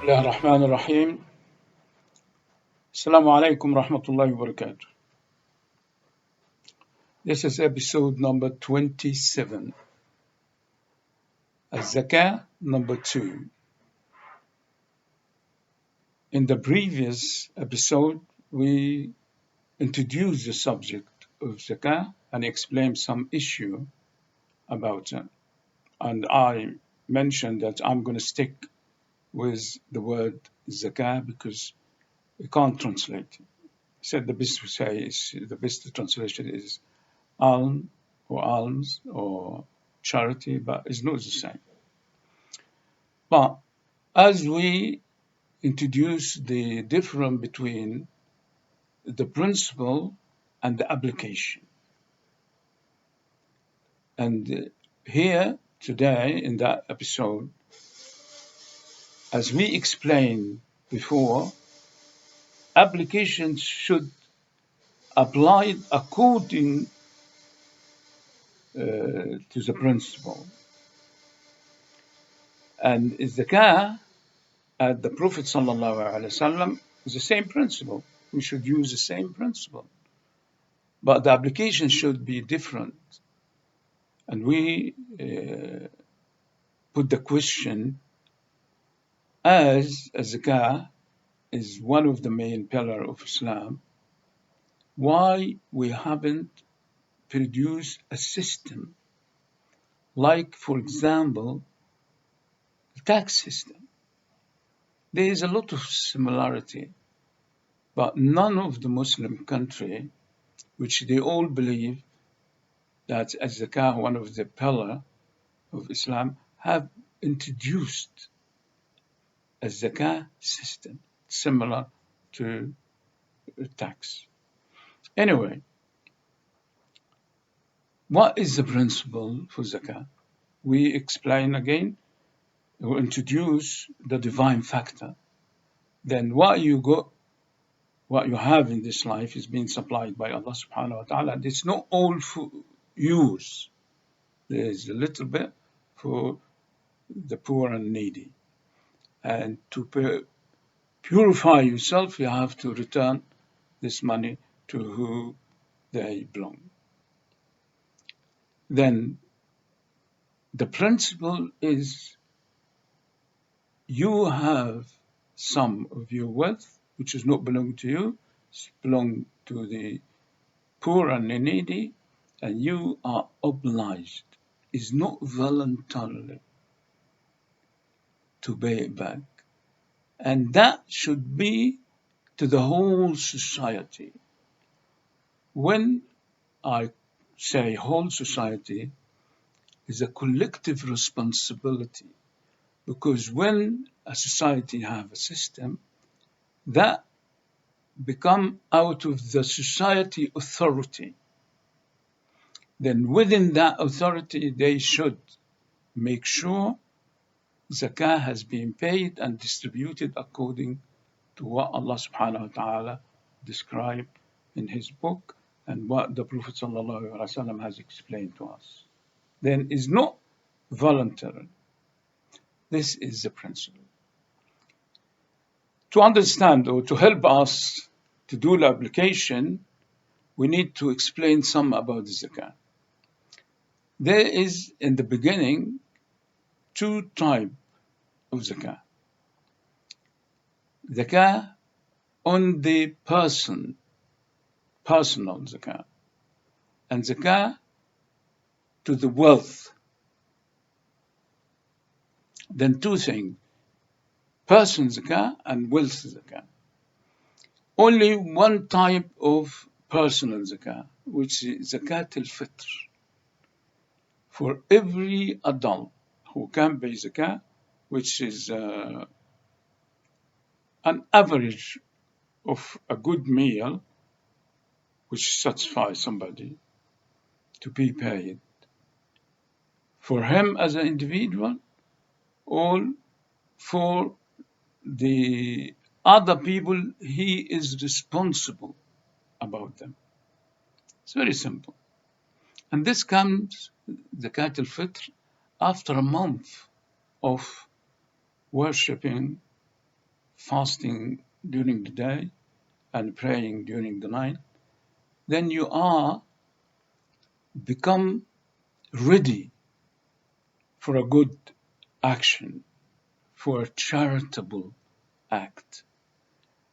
الله الرحمن الرحيم. Assalamu alaikum rahmatullahi wa barakatuh. This is episode number 27, AzZakah number 2. In the previous episode, we introduced the subject of zakah and explained some issue about it. And I mentioned that I'm going to stick with the word zakah because we can't translate it. I said the best translation is alm or alms or charity, but it's not the same. But as we introduce the difference between the principle and the application, and here today in that episode, as we explained before, applications should apply according to the principle. And zakah, the Prophet ﷺ, is the same principle. We should use the same principle. But the application should be different. And we put the question, as zakah is one of the main pillars of Islam, why we haven't produced a system like, for example, the tax system. There is a lot of similarity, but none of the Muslim country, which they all believe that AzZakah, one of the pillars of Islam, have introduced a zakah system similar to tax. Anyway, what is the principle for zakah? We explain again, we introduce the divine factor. Then what you have in this life is being supplied by Allah subhanahu wa ta'ala. It's not all for use. There is a little bit for the poor and needy. And to purify yourself, you have to return this money to who they belong. Then the principle is you have some of your wealth which does not belong to you, it belongs to the poor and the needy, and you are obliged, is not voluntarily, to pay it back. And that should be to the whole society. When I say whole society, is a collective responsibility, because when a society have a system, that become out of the society authority. Then within that authority, they should make sure zakah has been paid and distributed according to what Allah subhanahu wa ta'ala described in his book and what the Prophet sallallahu alaihi wasallam has explained to us. Then is not voluntary. This is the principle. To understand or to help us to do the application, we need to explain some about the zakah. There is in the beginning two types of zakah. Zakah on the personal zakah, and zakah to the wealth. Then two things, personal zakah and wealth zakah. Only one type of personal zakah, which is zakat al-fitr. For every adult who can pay zakah, which is an average of a good meal, which satisfies somebody to be paid, for him as an individual, or for the other people he is responsible about them. It's very simple. And this comes, zakat al-fitr, after a month of worshipping fasting during the day and praying during the night, then you are become ready for a good action, for a charitable act.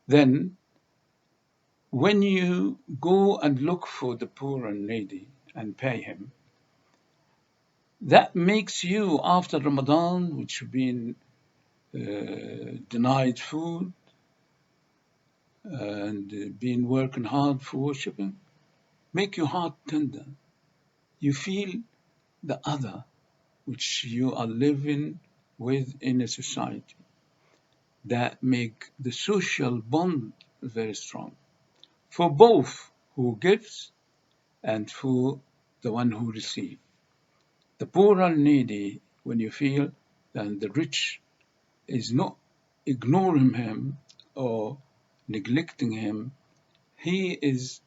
Then when you go and look for the poor and needy and pay him, that makes you, after Ramadan, which you've been denied food and been working hard for worshiping, make your heart tender. You feel the other which you are living with in a society. That make the social bond very strong for both who gives and for the one who receives. The poor and needy, when you feel that the rich is not ignoring him or neglecting him, he is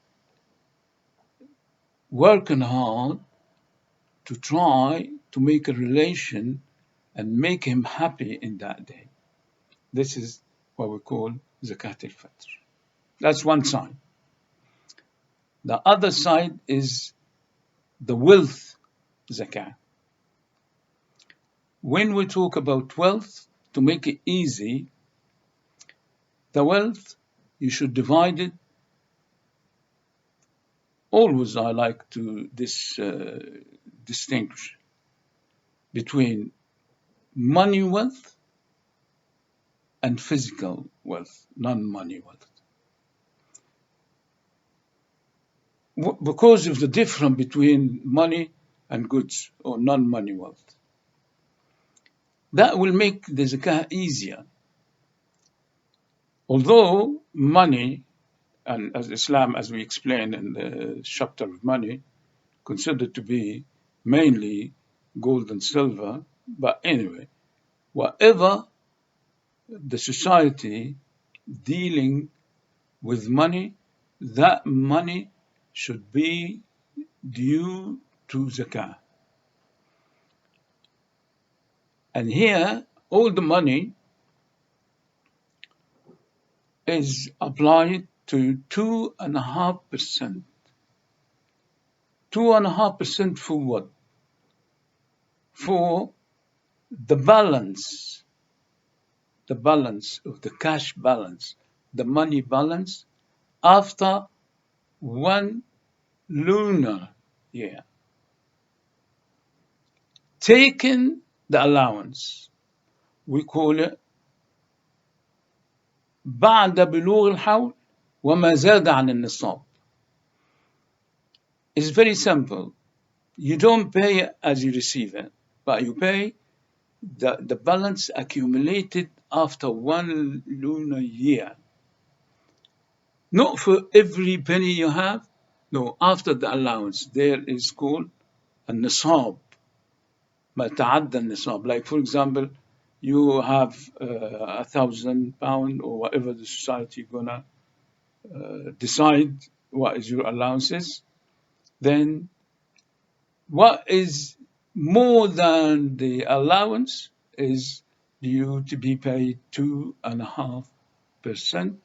working hard to try to make a relation and make him happy in that day. This is what we call Zakat al-Fitr. That's one side. The other side is the wealth zakah. When we talk about wealth, to make it easy, the wealth, you should divide it. Always I like to distinguish between money wealth and physical wealth, non-money wealth. Because of the difference between money and goods or non-money wealth. That will make the zakah easier. Although money, and as Islam, as we explained in the chapter of money, considered to be mainly gold and silver, but anyway, whatever the society dealing with money, that money should be due to zakah. And here, all the money is applied to 2.5%. 2.5% for what? For the balance of the cash balance, the money balance after one lunar year. Taking the allowance, we call it بعد بلوغ الحول وما زاد عن النصاب. It's very simple. You don't pay as you receive it, but you pay the balance accumulated after one lunar year. Not for every penny you have, no, after the allowance. There is called a nisab, ما تعدى النصاب. Like for example, you have £1,000 or whatever the society gonna decide what is your allowances, then what is more than the allowance is due to be paid 2.5%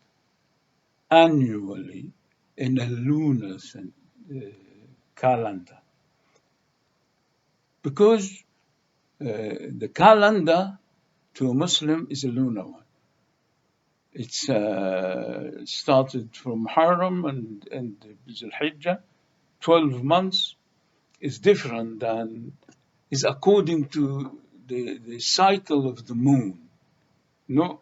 annually in a lunar calendar. Because the calendar to a Muslim is a lunar one. It's started from Haram and Zulhijjah. 12 months is different than, is according to the cycle of the moon, not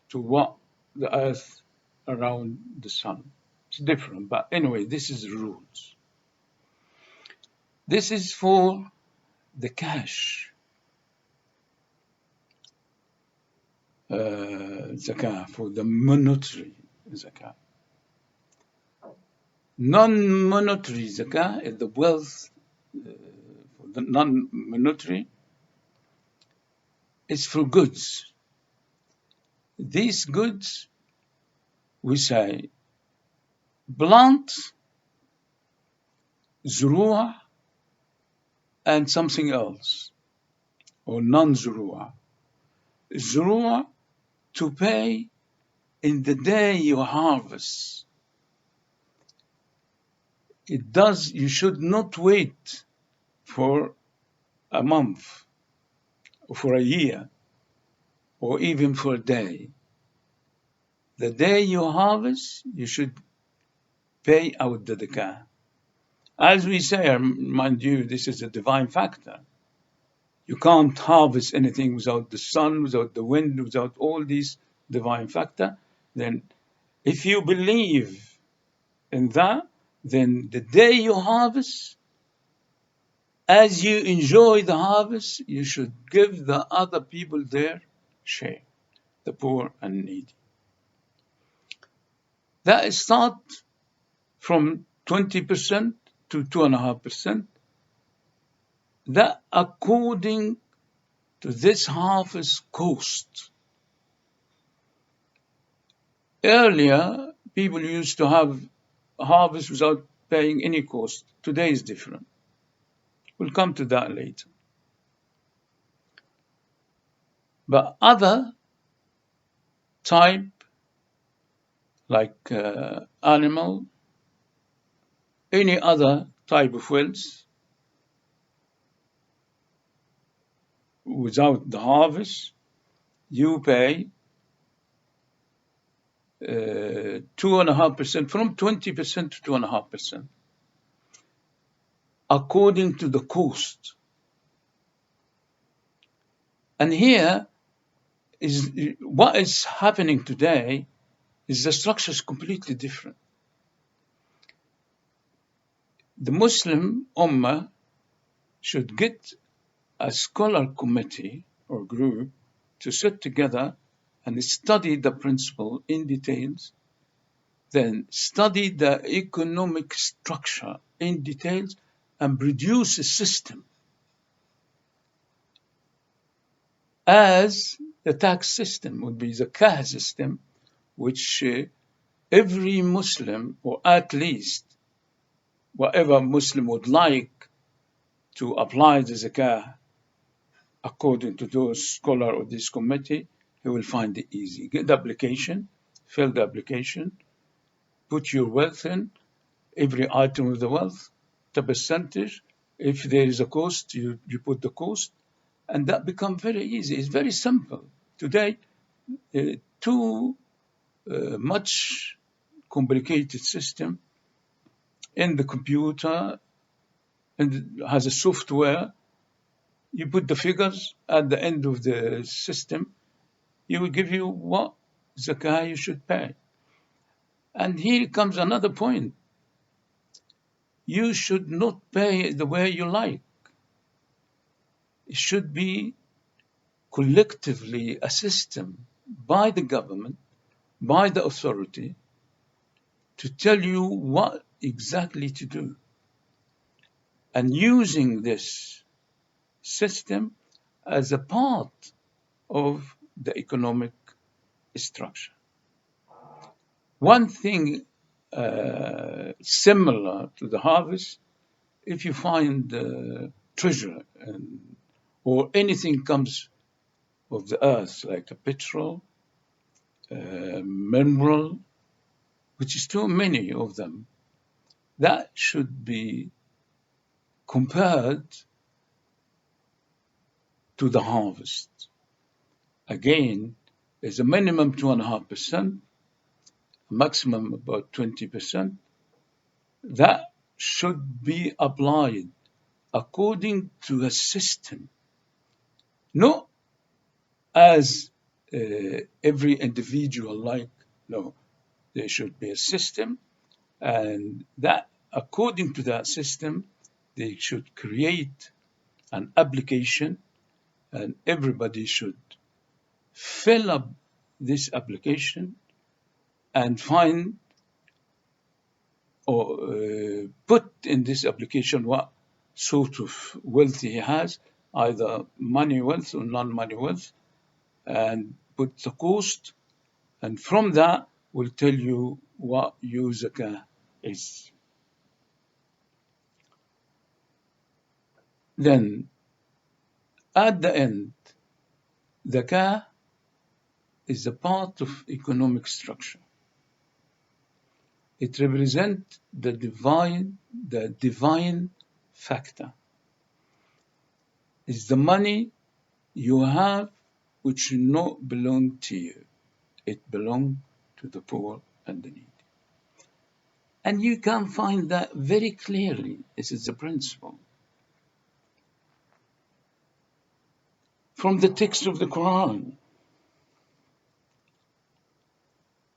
to what the earth around the sun. It's different, but anyway, this is the rules. This is for the cash zakah, for the monetary zakah. Non-monetary zakah is the wealth, for the non-monetary is for goods. These goods, we say, plant, زروع, and something else, or non-زروع. زروع to pay in the day you harvest. You should not wait for a month, or for a year, or even for a day. The day you harvest, you should pay out the zakah. As we say, mind you, this is a divine factor. You can't harvest anything without the sun, without the wind, without all these divine factor. Then if you believe in that, then the day you harvest, as you enjoy the harvest, you should give the other people their share, the poor and needy. That starts from 20% to 2.5%. That according to this harvest cost. Earlier, people used to have a harvest without paying any cost. Today is different. We'll come to that later. But other type, like animal, any other type of wealth, without the harvest, you pay 2.5%, from 20% to 2.5%, according to the cost. And here is what is happening today is the structure is completely different. The Muslim Ummah should get a scholar committee or group to sit together and study the principle in details, then study the economic structure in details and produce a system as the tax system would be the zakah system, which every Muslim, or at least whatever Muslim would like to apply the zakah according to those scholar or this committee, he will find it easy. Get the application, fill the application, put your wealth in, every item of the wealth, the percentage. If there is a cost, you put the cost, and that becomes very easy. It's very simple. Today, too much complicated system in the computer and has a software. You put the figures at the end of the system, it will give you what zakah you should pay. And here comes another point. You should not pay the way you like. It should be collectively a system by the government, by the authority, to tell you what exactly to do. And using this system as a part of the economic structure. One thing similar to the harvest, if you find treasure or anything comes of the earth, like the petrol, mineral, which is too many of them, that should be compared to the harvest. Again, there's a minimum 2.5%, a maximum about 20%. That should be applied according to a system, not as every individual like. No, there should be a system, and that according to that system, they should create an application, and everybody should fill up this application and find or put in this application what sort of wealth he has, either money wealth or non-money wealth, and put the cost, and from that will tell you what your zakah is. Then at the end, zakah is a part of economic structure. It represents the divine factor. It's the money you have which not belong to you. It belongs to the poor and the needy. And you can find that very clearly. This is the principle. From the text of the Quran,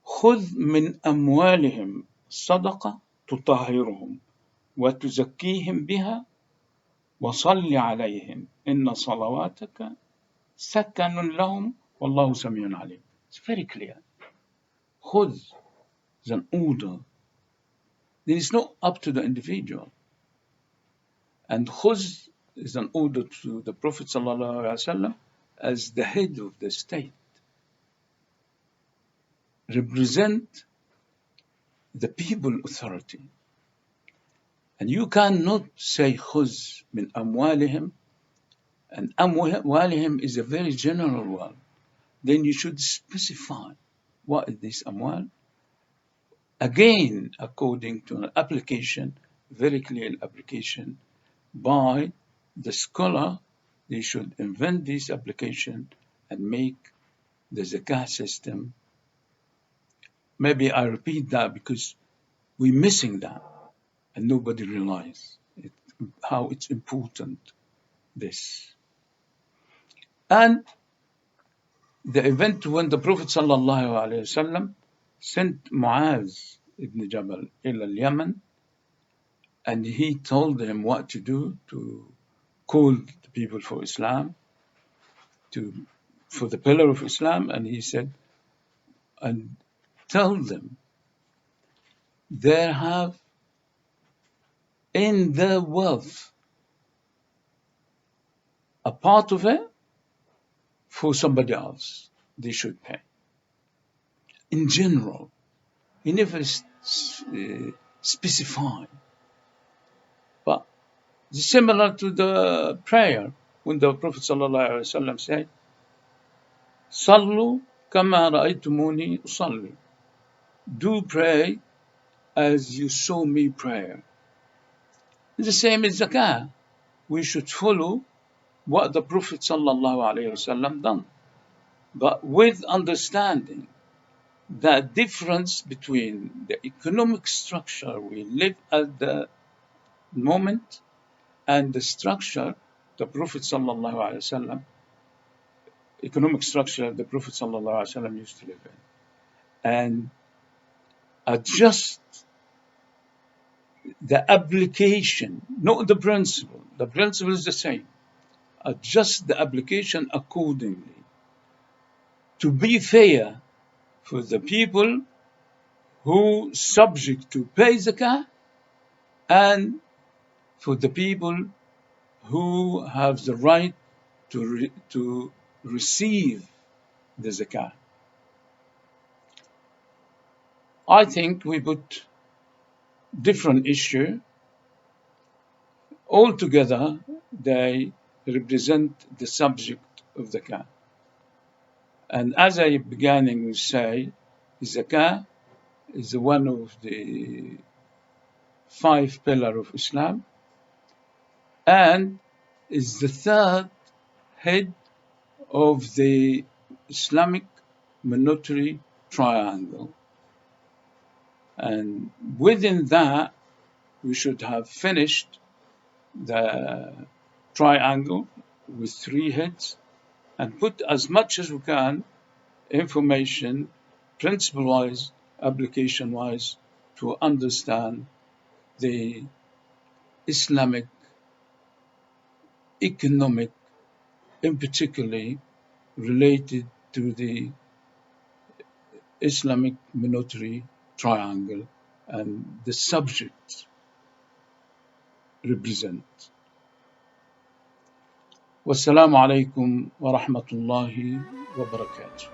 خذ من أموالهم صدقة تطهرهم وتزكيهم بها وصل عليهم إن صلواتك سكن لهم والله سميع عليم. It's very clear. خذ is an order. Then it's not up to the individual. And khuz is an order to the Prophet ﷺ as the head of the state. Represent the people authority. And you cannot say khuz min amwalihim, and amwalihim is a very general one. Then you should specify what is this amwal. Again, according to an application, very clear application by the scholar, they should invent this application and make the zakah system. Maybe I repeat that because we're missing that and nobody realizes how it's important, this. And the event when the Prophet ﷺ sent Muaz ibn Jabal ila Yemen, and he told them what to do to call the people for Islam, for the pillar of Islam, and he said, and tell them they have in their wealth a part of it for somebody else they should pay. In general, he never specified. But it's similar to the prayer when the Prophet ﷺ said, Sallu kama ra'aytumuni usalli. Do pray as you saw me pray. It's the same as zakah. We should follow what the Prophet ﷺ done, but with understanding the difference between the economic structure we live at the moment and the structure the Prophet ﷺ, economic structure the Prophet ﷺ used to live in, and adjust the application, not the principle. The principle is the same. Adjust the application accordingly to be fair for the people who subject to pay zakah and for the people who have the right to receive the zakah. I think we put different issue. Altogether, they represent the subject of zakah. And as I began to say, zakah is one of the 5 pillars of Islam and is the third head of the Islamic monetary triangle. And within that, we should have finished the triangle with 3 heads and put as much as we can information, principle-wise, application-wise, to understand the Islamic economic, in particularly related to the Islamic monetary triangle and the subject represent. Wassalamu alaikum wa rahmatullahi wa barakatuh.